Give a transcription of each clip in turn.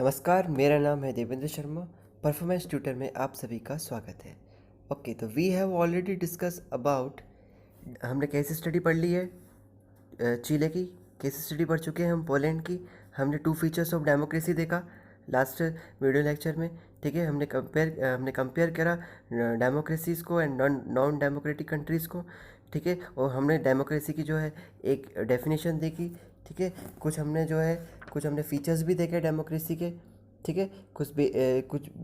नमस्कार, मेरा नाम है देवेंद्र शर्मा। परफॉर्मेंस ट्यूटर में आप सभी का स्वागत है। ओके, तो we have already discuss about, हमने केस स्टडी पढ़ ली है चीले की, केस स्टडी पढ़ चुके हैं हम पोलैंड की। हमने 2 फीचर्स ऑफ डेमोक्रेसी देखा लास्ट वीडियो लेक्चर में। ठीक है, हमने कंपेयर करा डेमोक्रेसीज़ को एंड नॉन डेमोक्रेटिक कंट्रीज़ को। ठीक है, और हमने डेमोक्रेसी की जो है एक डेफिनेशन देखी। ठीक है, कुछ हमने फीचर्स भी देखे डेमोक्रेसी के। ठीक है, कुछ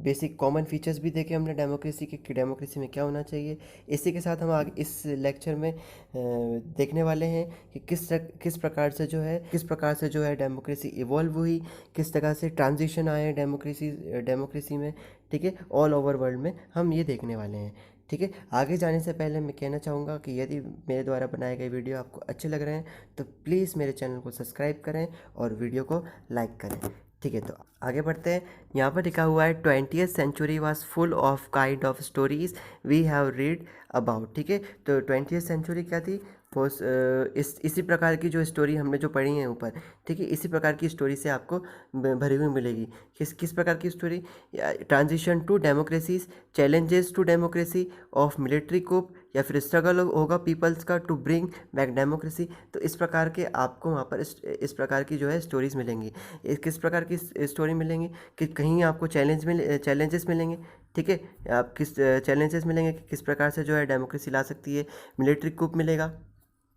बेसिक कॉमन फीचर्स भी देखे हमने डेमोक्रेसी के कि डेमोक्रेसी में क्या होना चाहिए। इसी के साथ हम आगे इस लेक्चर में देखने वाले हैं कि किस प्रकार से जो है डेमोक्रेसी इवॉल्व हुई, किस तरह से ट्रांजिशन आए डेमोक्रेसी में। ठीक है, ऑल ओवर वर्ल्ड में हम ये देखने वाले हैं। ठीक है, आगे जाने से पहले मैं कहना चाहूँगा कि यदि मेरे द्वारा बनाए गए वीडियो आपको अच्छे लग रहे हैं तो प्लीज़ मेरे चैनल को सब्सक्राइब करें और वीडियो को लाइक करें। ठीक है, तो आगे बढ़ते हैं। यहाँ पर लिखा हुआ है 20th century was full of kind of stories we have read about. ठीक है, तो 20th सेंचुरी क्या थी, वो इसी प्रकार की जो स्टोरी हमने जो पढ़ी है ऊपर। ठीक है, इसी प्रकार की स्टोरी से आपको भरी हुई मिलेगी। किस प्रकार की story? Transition to democracies, challenges to democracy of military coup, या फिर स्ट्रगल होगा पीपल्स का टू ब्रिंग बैक डेमोक्रेसी। तो इस प्रकार के आपको वहाँ पर इस प्रकार की जो है स्टोरीज़ मिलेंगी। किस प्रकार की स्टोरी मिलेंगी कि कहीं आपको चैलेंजेस मिलेंगे। ठीक है, आप किस चैलेंजेस मिलेंगे कि किस प्रकार से जो है डेमोक्रेसी ला सकती है। मिलिट्री कूप मिलेगा।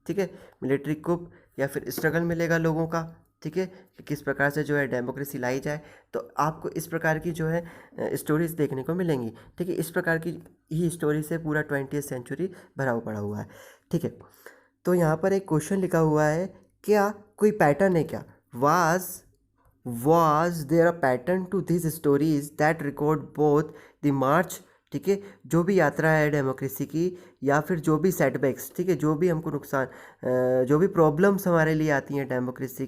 ठीक है, मिलिट्री कूप या फिर स्ट्रगल मिलेगा लोगों का। ठीक है, कि किस प्रकार से जो है डेमोक्रेसी लाई जाए। तो आपको इस प्रकार की जो है स्टोरीज देखने को मिलेंगी। ठीक है, इस प्रकार की ही स्टोरी से पूरा 20th सेंचुरी भरा पड़ा हुआ है। ठीक है, तो यहाँ पर एक क्वेश्चन लिखा हुआ है, क्या कोई पैटर्न है क्या? was there a pattern to these stories that record both the march, ठीक है, जो भी यात्रा है डेमोक्रेसी की, या फिर जो भी सेटबैक्स, ठीक है, जो भी हमको नुकसान, जो भी प्रॉब्लम्स हमारे लिए आती हैं डेमोक्रेसी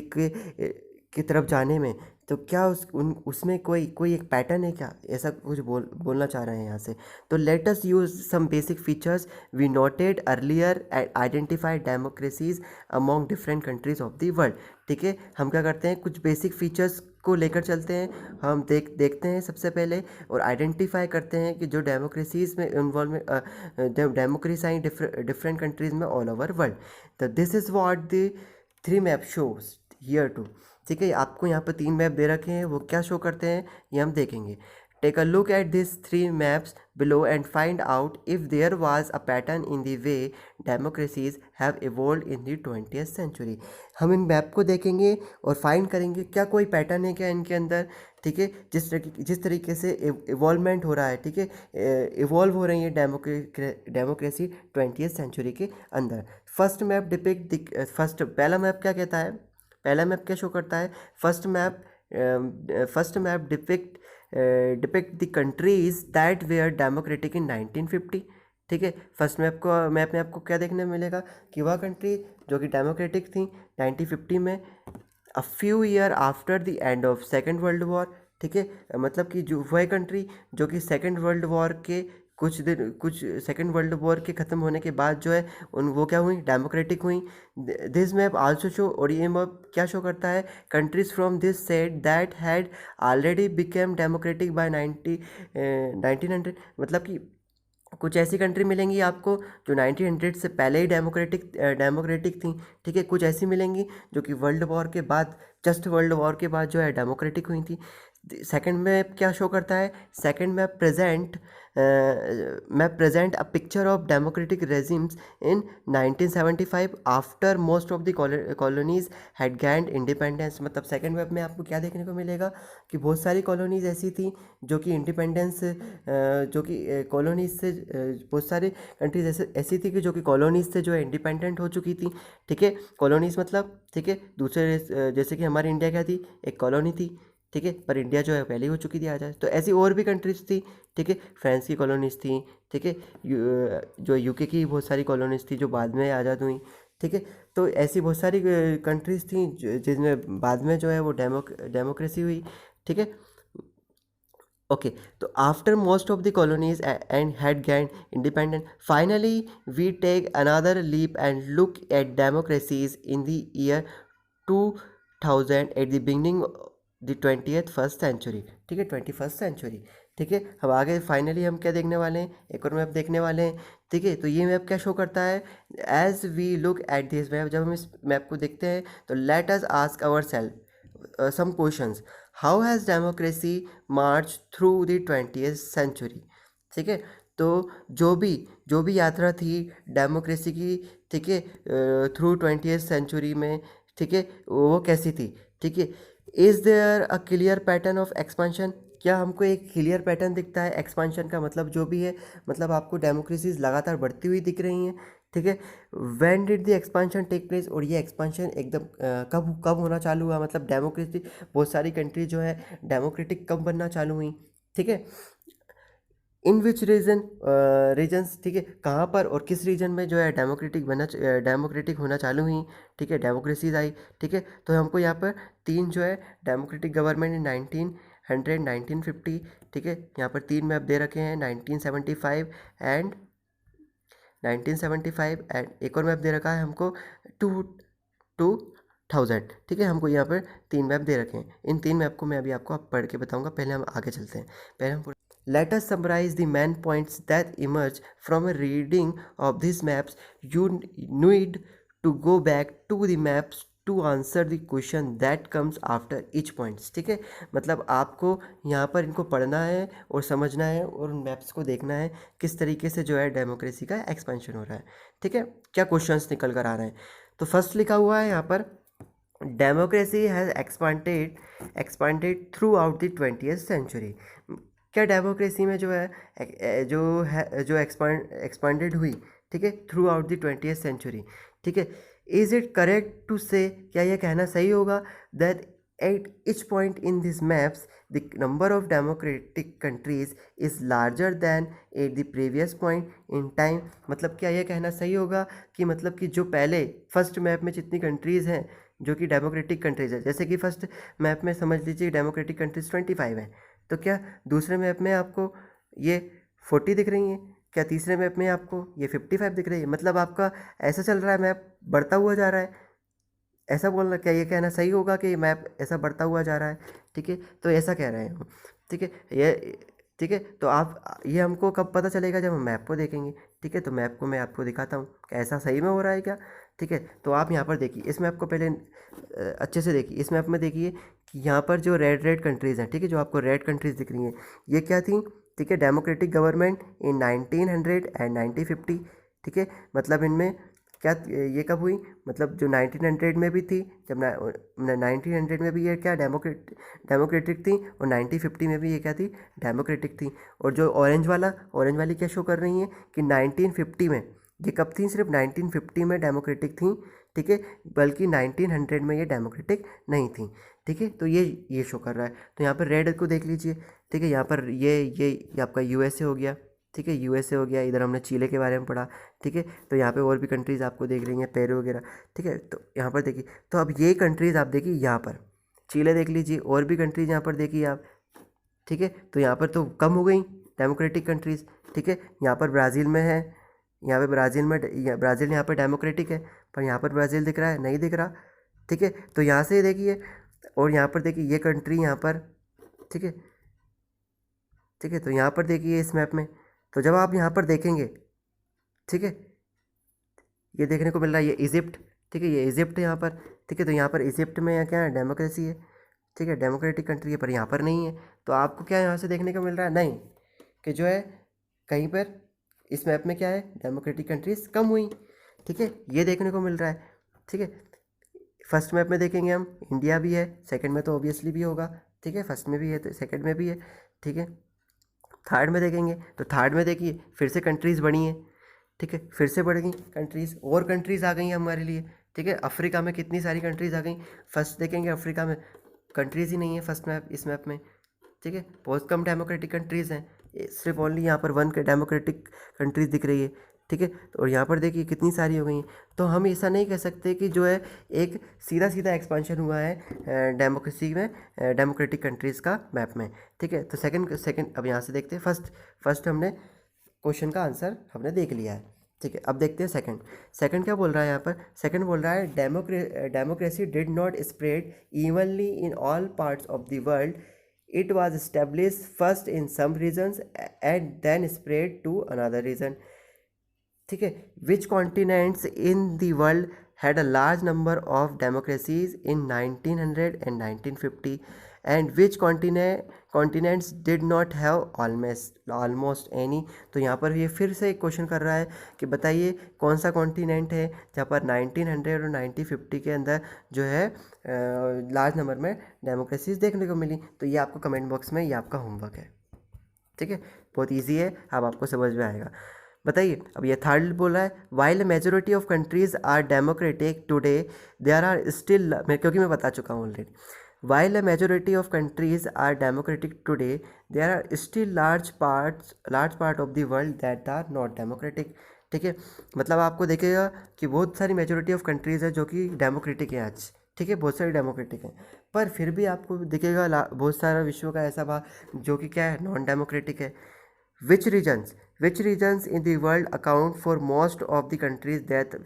की तरफ जाने में। तो क्या उसमें कोई एक पैटर्न है क्या? ऐसा कुछ बोलना चाह रहे हैं यहाँ से। तो let us use some basic features we noted earlier and identify democracies among different countries of the world. ठीक है, हम क्या करते हैं, कुछ बेसिक फीचर्स को लेकर चलते हैं। हम देखते हैं सबसे पहले और आइडेंटिफाई करते हैं कि जो डेमोक्रेसीज में इन्वॉल्व में डेमोक्रेसी आई डिफरेंट कंट्रीज में ऑल ओवर वर्ल्ड। तो this is what the 3 map shows here too. ठीक है, आपको यहाँ पर 3 मैप दे रखे हैं, वो क्या शो करते हैं ये हम देखेंगे। Take a look at this 3 maps below and find out if there was a pattern in the way democracies have evolved in the 20th century। हम इन मैप को देखेंगे और फाइंड करेंगे क्या कोई पैटर्न है क्या इनके अंदर। ठीक है, जिस तरीके से इवॉल्वमेंट हो रहा है, ठीक है, इवॉल्व हो रही है डेमोक्रेसी 20th सेंचुरी के अंदर। पहला मैप क्या कहता है? पहला मैप क्या शो करता है? First map depict the countries that were democratic in 1950। ठीक है, फर्स्ट मैप में आपको क्या देखने मिलेगा कि वह कंट्री जो कि डेमोक्रेटिक थी 1950 में, a few year after the end of second world war. ठीक है, मतलब कि जो वह कंट्री जो कि कुछ सेकेंड वर्ल्ड वॉर के ख़त्म होने के बाद जो है वो क्या हुई, डेमोक्रेटिक हुई। दिस मैप आल्सो शो, और ये मैप क्या शो करता है, countries from this set that had already became democratic by 1900। मतलब कि कुछ ऐसी कंट्री मिलेंगी आपको जो 1900 से पहले ही डेमोक्रेटिक थी। ठीक है, कुछ ऐसी मिलेंगी जो कि जस्ट वर्ल्ड वॉर के बाद जो है डेमोक्रेटिक हुई थी। सेकंड मैप क्या शो करता है? Second map present a picture of democratic regimes in 1975 after most of the colonies had gained independence. मतलब सेकंड मैप में आपको क्या देखने को मिलेगा कि बहुत सारी कॉलोनीज ऐसी थी जो कि इंडिपेंडेंस, जो कि कॉलोनीज से, बहुत सारी कंट्रीज ऐसी थी कि जो कि कॉलोनीज से जो है इंडिपेंडेंट हो चुकी थी। ठीक है, कॉलोनीज मतलब, ठीक है, दूसरे जैसे कि हमारी इंडिया क्या थी, एक कॉलोनी थी। ठीक है, पर इंडिया जो है पहले ही हो चुकी थी आज़ाद। तो ऐसी और भी कंट्रीज थी। ठीक है, फ्रांस की कॉलोनीज थी। ठीक है, जो यूके की बहुत सारी कॉलोनीज थी जो बाद में आज़ाद हुई। ठीक है, तो ऐसी बहुत सारी कंट्रीज थी जिसमें बाद में जो है वो डेमोक्रेसी हुई। ठीक है, ओके, तो after most of the colonies and had gained independent, finally we take another leap and look at democracies in the year to 2000 at the beginning the 20th first century. ठीक है, 21st century. ठीक है, अब आगे finally हम क्या देखने वाले हैं, एक और मैप देखने वाले हैं। ठीक है, तो ये मैप क्या शो करता है, as we look at this map, जब हम इस मैप को देखते हैं तो let us ask our self some questions. How has democracy march through the 20th century. ठीक है, तो जो भी यात्रा थी डेमोक्रेसी की, ठीक है, थ्रू 20th सेंचुरी में, ठीक है, वो कैसी थी। ठीक है, is there a clear pattern of expansion, क्या हमको एक क्लियर पैटर्न दिखता है एक्सपेंशन का, मतलब जो भी है, मतलब आपको डेमोक्रेसीज लगातार बढ़ती हुई दिख रही हैं। ठीक है, when did the expansion take place, और ये एक्सपेंशन एकदम कब कब होना चालू हुआ, मतलब डेमोक्रेसी बहुत सारी कंट्री जो है डेमोक्रेटिक कब बनना चालू हुई। ठीक है, इन विच रीजन्स, ठीक है, कहाँ पर और किस रीजन में जो है डेमोक्रेटिक होना चालू हुई। ठीक है, डेमोक्रेसीज आई। ठीक है, तो हमको यहाँ पर तीन जो है डेमोक्रेटिक गवर्नमेंट इन 1900 1950, ठीक है, यहाँ पर तीन मैप दे रखे हैं, 1975 एंड 1975 एंड एक और मैप दे रखा है हमको 2000। ठीक है, हमको यहाँ पर तीन मैप दे रखे हैं। इन तीन मैप को मैं अभी आपको पढ़ के बताऊँगा, पहले हम आगे चलते हैं। पहले हम let us summarize the main points that emerge from a reading of these maps. You need to go back to the maps to answer the question that comes after each points। ठीक है, मतलब आपको यहाँ पर इनको पढ़ना है और समझना है और उन मैप्स को देखना है किस तरीके से जो है डेमोक्रेसी का एक्सपेंशन हो रहा है। ठीक है, क्या क्वेश्चंस निकल कर आ रहे हैं। तो फर्स्ट लिखा हुआ है यहाँ पर, democracy has expanded throughout the 20th century. क्या डेमोक्रेसी में जो है जो एक्सपांडेड हुई, ठीक है, through out the 20th century. ठीक है, इज़ इट करेक्ट टू से, क्या यह कहना सही होगा, that at each point in this maps the number of democratic countries is larger than at the previous point in time. मतलब क्या यह कहना सही होगा कि मतलब कि जो पहले फर्स्ट मैप में जितनी कंट्रीज़ हैं जो कि डेमोक्रेटिक कंट्रीज़ है, जैसे कि फर्स्ट मैप में समझ लीजिए डेमोक्रेटिक कंट्रीज 25 हैं, तो क्या दूसरे मैप में आपको ये 40 दिख रही हैं, क्या तीसरे मैप में आपको ये 55 दिख रही है। मतलब आपका ऐसा चल रहा है, मैप बढ़ता हुआ जा रहा है, ऐसा बोलना, क्या ये कहना सही होगा कि मैप ऐसा बढ़ता हुआ जा रहा है। ठीक है, तो ऐसा कह रहे हैं हम। ठीक है, ये ठीक है, तो आप ये हमको कब पता चलेगा, जब हम मैप को देखेंगे। ठीक है, तो मैप को मैं आपको दिखाता हूँ कि ऐसा सही में हो रहा है क्या। ठीक है, तो आप यहाँ पर देखिए, इस मैप को पहले अच्छे से देखिए। इस मैप में देखिए कि यहाँ पर जो रेड कंट्रीज़ हैं, ठीक है, जो आपको रेड कंट्रीज़ दिख रही हैं, ये क्या थी। ठीक है, डेमोक्रेटिक गवर्नमेंट इन 1900 एंड 1950। ठीक है, मतलब इनमें क्या ये कब हुई, मतलब जो 1900 में भी थी, जब 1900 में भी ये क्या डेमोक्रेटिक थी, और 1950 में भी ये क्या थी, डेमोक्रेटिक थी। और जो ऑरेंज वाली क्या शो कर रही हैं कि 1950 में ये कब थी, सिर्फ 1950 में डेमोक्रेटिक थी। ठीक है, बल्कि 1900 में ये डेमोक्रेटिक नहीं थी। ठीक है, तो ये शो कर रहा है। तो यहाँ पर रेड को देख लीजिए। ठीक है, यहाँ पर ये आपका यूएसए हो गया। ठीक है, यूएसए हो गया। इधर हमने चीले के बारे में पढ़ा। ठीक है, तो यहाँ पे और भी कंट्रीज़ आपको देख रही हैं, पेरू वगैरह। ठीक है, तो यहाँ पर देखिए, तो अब ये कंट्रीज़ आप देखिए, यहाँ पर चीले देख लीजिए, और भी कंट्रीज़ यहाँ पर देखिए आप। ठीक है, तो यहाँ पर तो कम हो गई डेमोक्रेटिक कंट्रीज़। ठीक है, यहाँ पर ब्राज़ील में है, यहाँ पे ब्राज़ील यहाँ पर डेमोक्रेटिक है, पर यहाँ पर ब्राज़ील दिख रहा है, नहीं दिख रहा। ठीक है, तो यहाँ से देखिए, और यहाँ पर देखिए ये कंट्री यहाँ पर। ठीक है, ठीक है, तो यहाँ पर देखिए इस मैप में, तो जब आप यहाँ पर देखेंगे, ठीक है, ये देखने को मिल रहा है, ये इजिप्ट। ठीक है, ये इजिप्ट यहाँ पर। ठीक है, तो यहाँ पर इजिप्ट में क्या है, डेमोक्रेसी है। ठीक है, डेमोक्रेटिक कंट्री है, पर यहाँ पर नहीं है। तो आपको क्या यहाँ से देखने को मिल रहा है, नहीं, कि जो है कहीं पर इस मैप में क्या है, डेमोक्रेटिक कंट्रीज कम हुई। ठीक है, ये देखने को मिल रहा है। ठीक है, फर्स्ट मैप में देखेंगे हम, इंडिया भी है, सेकंड में तो ऑब्वियसली भी होगा। ठीक है, फर्स्ट में भी है तो सेकंड में भी है। ठीक है, थर्ड में देखेंगे तो थर्ड में देखिए फिर से कंट्रीज़ बढ़ी हैं। ठीक है, फिर से बढ़ गई कंट्रीज़, और कंट्रीज़ आ गई हैं हमारे लिए। ठीक है, अफ्रीका में कितनी सारी कंट्रीज़ आ गई। फर्स्ट देखेंगे अफ्रीका में कंट्रीज़ ही नहीं है फर्स्ट मैप, इस मैप में। ठीक है, बहुत कम डेमोक्रेटिक कंट्रीज़ हैं, सिर्फ ओनली यहाँ पर वन डेमोक्रेटिक कंट्रीज़ दिख रही है। ठीक है, और यहाँ पर देखिए कितनी सारी हो गई हैं। तो हम ऐसा नहीं कह सकते कि जो है एक सीधा सीधा एक्सपेंशन हुआ है डेमोक्रेसी में, डेमोक्रेटिक कंट्रीज़ का मैप में। ठीक है, तो सेकंड अब यहाँ से देखते हैं। फर्स्ट हमने क्वेश्चन का आंसर हमने देख लिया है। ठीक है, अब देखते हैं सेकंड। सेकंड क्या बोल रहा है यहाँ पर? सेकंड बोल रहा है democracy did not spread evenly in all parts of the world, it was establish first in some regions and then spread to another region. ठीक है, which continents in the world had a large number of democracies in 1900 and 1950 and which continents did not have almost any। तो यहाँ पर ये फिर से एक question कर रहा है कि बताइए कौन सा कॉन्टिनेंट है जहाँ पर 1900 और 1950 के अंदर जो है लार्ज नंबर में डेमोक्रेसीज देखने को मिली। तो ये आपको कमेंट बॉक्स में, ये आपका होमवर्क है। ठीक है, बहुत ईजी है, अब आपको समझ में आएगा। बताइए, अब ये थर्ड बोला है, while majority of countries are democratic today there are still, क्योंकि मैं बता चुका हूँ already, while majority of countries are democratic today there are still large part of the world that are not democratic. ठीक है, मतलब आपको देखेगा कि बहुत सारी मेजोरिटी ऑफ कंट्रीज़ है जो कि डेमोक्रेटिक है आज। ठीक है, बहुत सारी डेमोक्रेटिक हैं, पर फिर भी आपको दिखेगा बहुत सारा विश्व का ऐसा भाग जो कि क्या है, नॉन डेमोक्रेटिक है। Which regions in the world account for most of the countries that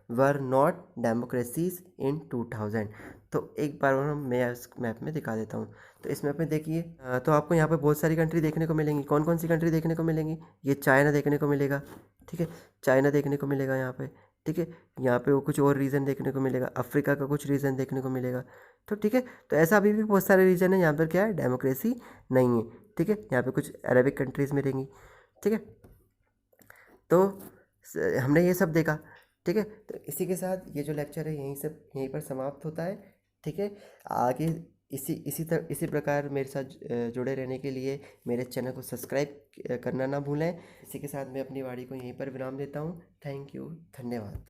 were not democracies in 2000? तो एक बार और मैं इस मैप में दिखा देता हूँ। तो इस मैप में देखिए, तो आपको यहाँ पे बहुत सारी कंट्री देखने को मिलेंगी। कौन कौन सी कंट्री देखने को मिलेंगी? ये चाइना देखने को मिलेगा। ठीक है, चाइना देखने को मिलेगा यहाँ पे। ठीक है, यहाँ पे वो कुछ और रीजन देखने को मिलेगा, अफ्रीका का कुछ रीजन देखने को मिलेगा। तो ठीक है, तो ऐसा अभी भी बहुत सारे रीजन है यहाँ पर क्या है, डेमोक्रेसी नहीं है। ठीक है, यहाँ पे कुछ अरेबिक कंट्रीज़ मिलेंगी। ठीक है, तो हमने ये सब देखा। ठीक है, तो इसी के साथ ये जो लेक्चर है यहीं पर समाप्त होता है। ठीक है, आगे इसी प्रकार मेरे साथ जुड़े रहने के लिए मेरे चैनल को सब्सक्राइब करना ना भूलें। इसी के साथ मैं अपनी वाणी को यहीं पर विराम देता हूँ। थैंक यू, धन्यवाद।